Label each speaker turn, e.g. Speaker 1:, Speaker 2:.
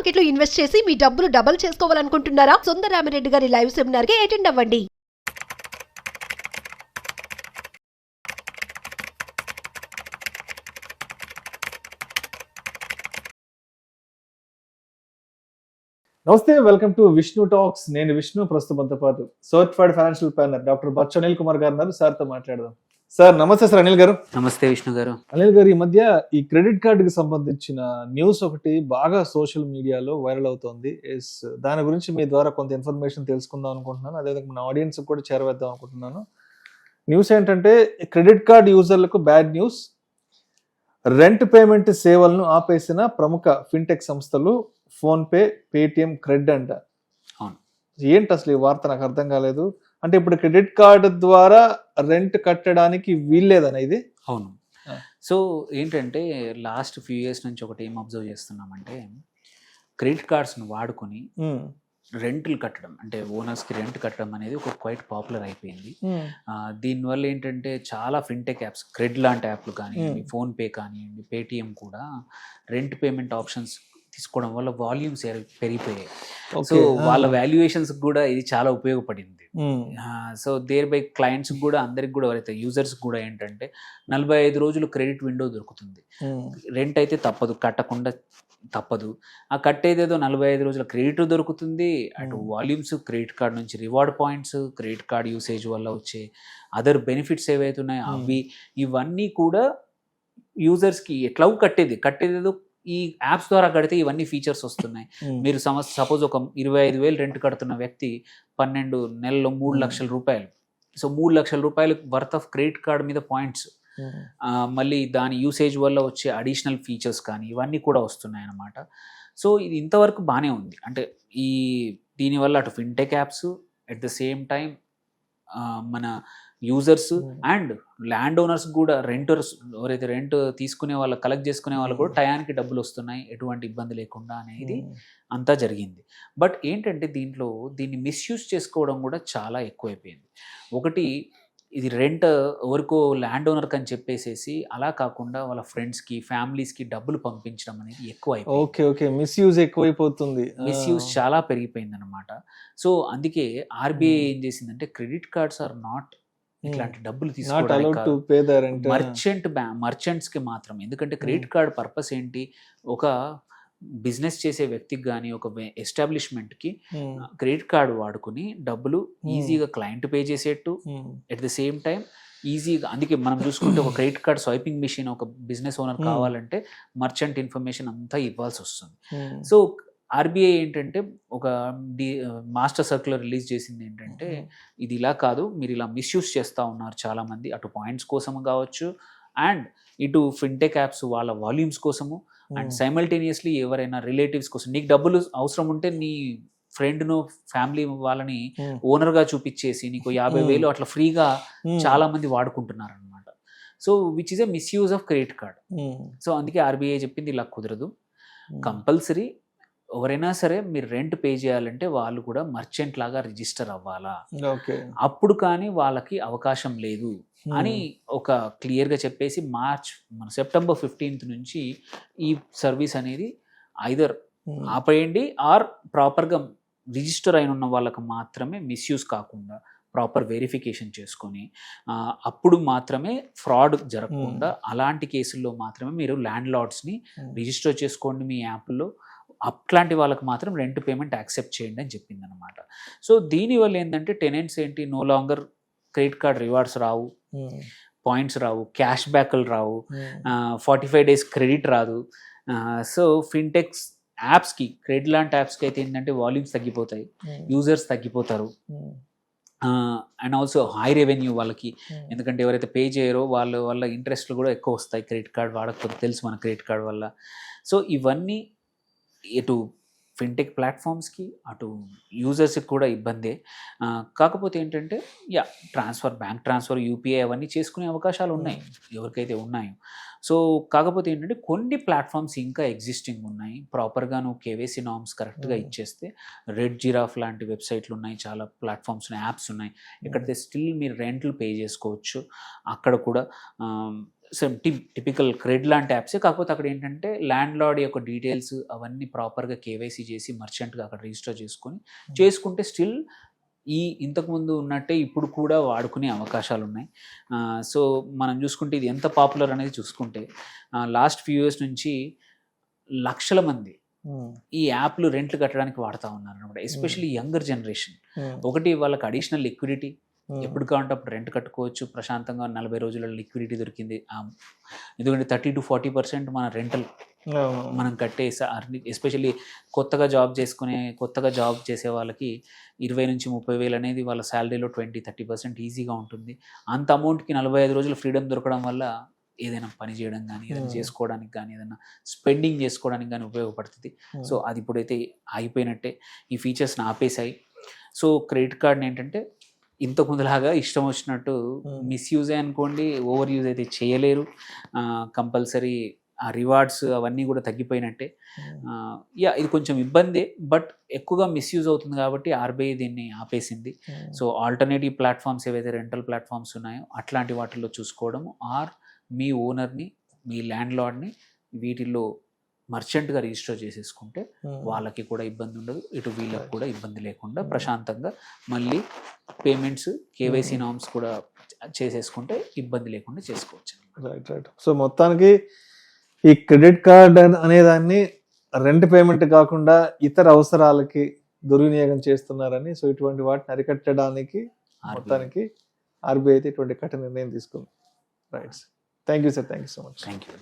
Speaker 1: Market లో invest చేసి మీ డబ్బులు డబుల్ చేసుకోవాలనుకుంటున్నారా? సుందరరామిరెడ్డి గారి లైవ్ సెమినార్ కి అటెండ్ అవ్వండి.
Speaker 2: నమస్తే, వెల్కమ్ టు విష్ణు టాక్స్. నేను విష్ణు. ప్రస్తుతంతో పాటు certified financial planner doctor Bachchu Anil Kumar గారు ఉన్నారు. సార్తో మాట్లాడదాం. సార్ నమస్తే. సార్ అనిల్ గారు.
Speaker 3: నమస్తే విష్ణు గారు.
Speaker 2: అనిల్ గారు, ఈ మధ్య ఈ క్రెడిట్ కార్డుకి సంబంధించిన న్యూస్ ఒకటి బాగా సోషల్ మీడియాలో వైరల్ అవుతోంది. దాని గురించి మీ ద్వారా కొంత ఇన్ఫర్మేషన్ తెలుసుకుందాం అనుకుంటున్నాను. అదేవిధంగా మన ఆడియన్స్ కూడా చేరవేద్దాం అనుకుంటున్నాను. న్యూస్ ఏంటంటే, క్రెడిట్ కార్డ్ యూజర్లకు బ్యాడ్ న్యూస్. రెంట్ పేమెంట్ సేవలను ఆపేసిన ప్రముఖ ఫిన్టెక్ సంస్థలు ఫోన్పే, పేటిఎం, క్రెడ్ అంట.
Speaker 3: అవును.
Speaker 2: ఏంటి అసలు ఈ వార్త? నాకు అర్థం కాలేదు. అంటే ఇప్పుడు క్రెడిట్ కార్డు ద్వారా రెంట్ కట్టడానికి వీల్లేదన ఇది?
Speaker 3: అవును. సో ఏంటంటే, లాస్ట్ ఫ్యూ ఇయర్స్ నుంచి ఒకటి ఏం అబ్జర్వ్ చేస్తున్నామంటే, క్రెడిట్ కార్డ్స్ను వాడుకొని రెంట్లు కట్టడం, అంటే ఓనర్స్కి రెంట్ కట్టడం అనేది ఒక క్వైట్ పాపులర్ అయిపోయింది. దీనివల్ల ఏంటంటే, చాలా ఫిన్టెక్ యాప్స్, క్రెడ్ లాంటి యాప్లు కానివ్వండి, ఫోన్పే కానివ్వండి, పేటిఎం కూడా రెంట్ పేమెంట్ ఆప్షన్స్ తీసుకోవడం వల్ల వాల్యూమ్స్ పెరిగిపోయాయి. సో వాళ్ళ వాల్యుయేషన్స్ కూడా ఇది చాలా ఉపయోగపడింది. సో దేర్ బై క్లయింట్స్ కూడా, అందరికి కూడా, ఎవరైతే యూజర్స్ కూడా ఏంటంటే 45 రోజులు క్రెడిట్ విండో దొరుకుతుంది. రెంట్ అయితే తప్పదు, కట్టకుండా తప్పదు. ఆ కట్టేదేదో 45 రోజుల క్రెడిట్ దొరుకుతుంది. అటు వాల్యూమ్స్, క్రెడిట్ కార్డ్ నుంచి reward points, credit card usage వల్ల వచ్చే అదర్ బెనిఫిట్స్ ఏవైతే ఉన్నాయో అవి, ఇవన్నీ కూడా యూజర్స్కి ఎట్లాగూ కట్టేదేదో ఈ యాప్స్ ద్వారా కడితే ఇవన్నీ ఫీచర్స్ వస్తున్నాయి. మీరు సపోజ్ ఒక 25,000 రెంట్ కడుతున్న వ్యక్తి 12 నెలల్లో 3 లక్షల రూపాయలు. సో 3 లక్షల రూపాయలు వర్త్ ఆఫ్ క్రెడిట్ కార్డ్ మీద పాయింట్స్, మళ్ళీ దాని యూసేజ్ వల్ల వచ్చే అడిషనల్ ఫీచర్స్ కానీ ఇవన్నీ కూడా వస్తున్నాయి అన్నమాట. సో ఇది ఇంతవరకు బాగానే ఉంది. అంటే దీనివల్ల అటు fintech apps, at the same time మన యూజర్స్ అండ్ ల్యాండ్ ఓనర్స్ కూడా, రెంటర్స్ ఎవరైతే రెంట్ తీసుకునే వాళ్ళు, కలెక్ట్ చేసుకునే వాళ్ళు కూడా టయానికి డబ్బులు వస్తున్నాయి, ఎటువంటి ఇబ్బంది లేకుండా అనేది అంతా జరిగింది. బట్ ఏంటంటే, దీన్ని మిస్యూజ్ చేసుకోవడం కూడా చాలా ఎక్కువైపోయింది. ఒకటి, ఇది రెంట్ ఎవరికో ల్యాండ్ ఓనర్కి అని చెప్పేసేసి అలా కాకుండా వాళ్ళ ఫ్రెండ్స్కి, ఫ్యామిలీస్కి డబ్బులు పంపించడం అనేది ఎక్కువ అయిపోయింది.
Speaker 2: మిస్యూజ్ ఎక్కువైపోతుంది.
Speaker 3: మిస్యూజ్ చాలా పెరిగిపోయింది అనమాట. సో అందుకే ఆర్బీఐ ఏం చేసిందంటే, క్రెడిట్ కార్డ్స్ ఆర్ నాట్ ఇట్లాంటి డబ్బులు తీసుకోవడానికి మర్చెంట్స్కి మాత్రం. ఎందుకంటే క్రెడిట్ కార్డ్ పర్పస్ ఏంటి, ఒక బిజినెస్ చేసే వ్యక్తికి కానీ, ఒక ఎస్టాబ్లిష్మెంట్కి క్రెడిట్ కార్డు వాడుకుని డబ్బులు ఈజీగా క్లయింట్ పే చేసేట్టు, ఎట్ ద సేమ్ టైం ఈజీగా. అందుకే మనం చూసుకుంటే, ఒక క్రెడిట్ కార్డ్ స్వైపింగ్ మిషన్ ఒక బిజినెస్ ఓనర్ కావాలంటే మర్చెంట్ ఇన్ఫర్మేషన్ అంతా ఇవ్వాల్సి వస్తుంది. సో ఆర్బీఐ ఏంటంటే, ఒక మాస్టర్ సర్క్యులర్ రిలీజ్ చేసింది ఏంటంటే, ఇది ఇలా కాదు, మీరు ఇలా మిస్యూజ్ చేస్తూ ఉన్నారు చాలామంది, అటు పాయింట్స్ కోసం కావచ్చు, అండ్ ఇటు ఫిన్టెక్ యాప్స్ వాళ్ళ వాల్యూమ్స్ కోసము, అండ్ సైమల్టేనియస్లీ ఎవరైనా రిలేటివ్స్ కోసం, నీకు డబ్బులు అవసరం ఉంటే నీ ఫ్రెండ్ను, ఫ్యామిలీ వాళ్ళని ఓనర్గా చూపించేసి నీకు 50,000 అట్లా ఫ్రీగా చాలా మంది వాడుకుంటున్నారు అనమాట. So which is a misuse of credit card. So అందుకే ఆర్బీఐ చెప్పింది, ఇలా కుదరదు, కంపల్సరీ ఎవరైనా సరే మీరు రెంట్ పే చేయాలంటే వాళ్ళు కూడా మర్చెంట్ లాగా రిజిస్టర్ అవ్వాలా, అప్పుడు కానీ వాళ్ళకి అవకాశం లేదు అని ఒక క్లియర్గా చెప్పేసి, సెప్టెంబర్ 15th నుంచి ఈ సర్వీస్ అనేది ఐదర్ ఆపేయండి, ఆర్ ప్రాపర్గా రిజిస్టర్ అయిన ఉన్న వాళ్ళకి మాత్రమే, మిస్యూజ్ కాకుండా ప్రాపర్ వెరిఫికేషన్ చేసుకొని అప్పుడు మాత్రమే, ఫ్రాడ్ జరగకుండా అలాంటి కేసుల్లో మాత్రమే మీరు ల్యాండ్ లార్డ్స్ని రిజిస్టర్ చేసుకోండి మీ యాప్లో, అట్లాంటి వాళ్ళకి మాత్రం రెంట్ పేమెంట్ యాక్సెప్ట్ చేయండి అని చెప్పింది అనమాట. సో దీనివల్ల ఏంటంటే, టెనెంట్స్ ఏంటి, no longer credit card rewards రావు, పాయింట్స్ రావు, క్యాష్ బ్యాక్లు రావు, 45 days క్రెడిట్ రాదు. సో ఫిన్టెక్స్ యాప్స్కి, క్రెడిట్ లాంటి యాప్స్కి అయితే ఏంటంటే వాల్యూమ్స్ తగ్గిపోతాయి, యూజర్స్ తగ్గిపోతారు, అండ్ ఆల్సో హై రెవెన్యూ వాళ్ళకి. ఎందుకంటే ఎవరైతే పే చేయరో వాళ్ళ ఇంట్రెస్ట్లు కూడా ఎక్కువ వస్తాయి క్రెడిట్ కార్డ్ వాడకపోతే, తెలుసు మన క్రెడిట్ కార్డ్ వల్ల. సో ఇవన్నీ ఇటు ఫిన్టెక్ ప్లాట్ఫామ్స్కి, అటు యూజర్స్కి కూడా ఇబ్బందే. కాకపోతే ఏంటంటే, బ్యాంక్ ట్రాన్స్ఫర్, యూపీఐ అవన్నీ చేసుకునే అవకాశాలు ఉన్నాయి ఎవరికైతే ఉన్నాయో. సో కాకపోతే ఏంటంటే, కొన్ని ప్లాట్ఫామ్స్ ఇంకా ఎగ్జిస్టింగ్ ఉన్నాయి, ప్రాపర్గా నువ్వు కేవైసీ నార్మ్స్ కరెక్ట్గా ఇచ్చేస్తే. రెడ్ జిరాఫ్ లాంటి వెబ్సైట్లు ఉన్నాయి, చాలా ప్లాట్ఫామ్స్ ఉన్నాయి, యాప్స్ ఉన్నాయి, ఎక్కడైతే స్టిల్ మీరు రెంట్లు పే చేసుకోవచ్చు. అక్కడ కూడా సేమ్ టిపికల్ క్రెడ్ లాంటి యాప్సే, కాకపోతే అక్కడ ఏంటంటే ల్యాండ్ లార్డ్ యొక్క డీటెయిల్స్ అవన్నీ ప్రాపర్గా కేవైసీ చేసి మర్చెంట్గా అక్కడ రిజిస్టర్ చేసుకుంటే స్టిల్ ఇంతకుముందు ఉన్నట్టే ఇప్పుడు కూడా వాడుకునే అవకాశాలు ఉన్నాయి. సో మనం చూసుకుంటే ఇది ఎంత పాపులర్ అనేది చూసుకుంటే లాస్ట్ ఫ్యూ ఇయర్స్ నుంచి లక్షల మంది ఈ యాప్లు రెంట్లు కట్టడానికి వాడుతూ ఉన్నారు అనమాట. Especially younger generation. ఒకటి వాళ్ళకి అడిషనల్ లిక్విడిటీ, ఎప్పుడు కావాలంటే అప్పుడు రెంట్ కట్టుకోవచ్చు ప్రశాంతంగా. 40 రోజుల లిక్విడిటీ దొరికింది. ఎందుకంటే 30 to 40% మన రెంటల్ మనం కట్టే, ఎస్పెషల్లీ కొత్తగా జాబ్ చేసే వాళ్ళకి 20 నుంచి 30 వేలు అనేది వాళ్ళ శాలరీలో 20-30% ఈజీగా ఉంటుంది. అంత అమౌంట్కి 45 రోజులు ఫ్రీడమ్ దొరకడం వల్ల ఏదైనా పని చేయడం కానీ, ఏదైనా చేసుకోవడానికి కానీ, ఏదైనా స్పెండింగ్ చేసుకోవడానికి కానీ ఉపయోగపడుతుంది. సో అది ఇప్పుడైతే అయిపోయినట్టే, ఈ ఫీచర్స్ని ఆపేశాయి. సో క్రెడిట్ కార్డ్ని ఏంటంటే ఇంతకు ముందులాగా ఇష్టం వచ్చినట్టు మిస్యూజే అనుకోండి, ఓవర్ యూజ్ అయితే చేయలేరు. కంపల్సరీ ఆ రివార్డ్స్ అవన్నీ కూడా తగ్గిపోయినట్టే. ఇది కొంచెం ఇబ్బందే, బట్ ఎక్కువగా మిస్యూజ్ అవుతుంది కాబట్టి ఆర్బీఐ దీన్ని ఆపేసింది. సో ఆల్టర్నేటివ్ ప్లాట్ఫామ్స్ ఏవైతే రెంటల్ ప్లాట్ఫామ్స్ ఉన్నాయో అట్లాంటి వాటిల్లో చూసుకోవడం, ఆర్ మీ ఓనర్ని, మీ ల్యాండ్ లార్డ్ని వీటిల్లో మర్చెంట్గా రిజిస్టర్ చేసేసుకుంటే వాళ్ళకి కూడా ఇబ్బంది ఉండదు, ఇటు వీళ్ళకి కూడా ఇబ్బంది లేకుండా ప్రశాంతంగా మళ్ళీ పేమెంట్స్, కేవైసీ నామ్స్ కూడా చేసేసుకుంటే ఇబ్బంది లేకుండా చేసుకోవచ్చు.
Speaker 2: రైట్. సో మొత్తానికి ఈ క్రెడిట్ కార్డ్ అనేదాన్ని రెంట్ పేమెంట్ కాకుండా ఇతర అవసరాలకి దుర్వినియోగం చేస్తున్నారని, సో ఇటువంటి వాటిని అరికట్టడానికి మొత్తానికి ఆర్బీఐ అయితే ఇటువంటి కఠిన నిర్ణయం తీసుకుంది. Right. Thank you sir. Thank you so much.
Speaker 3: Thank you.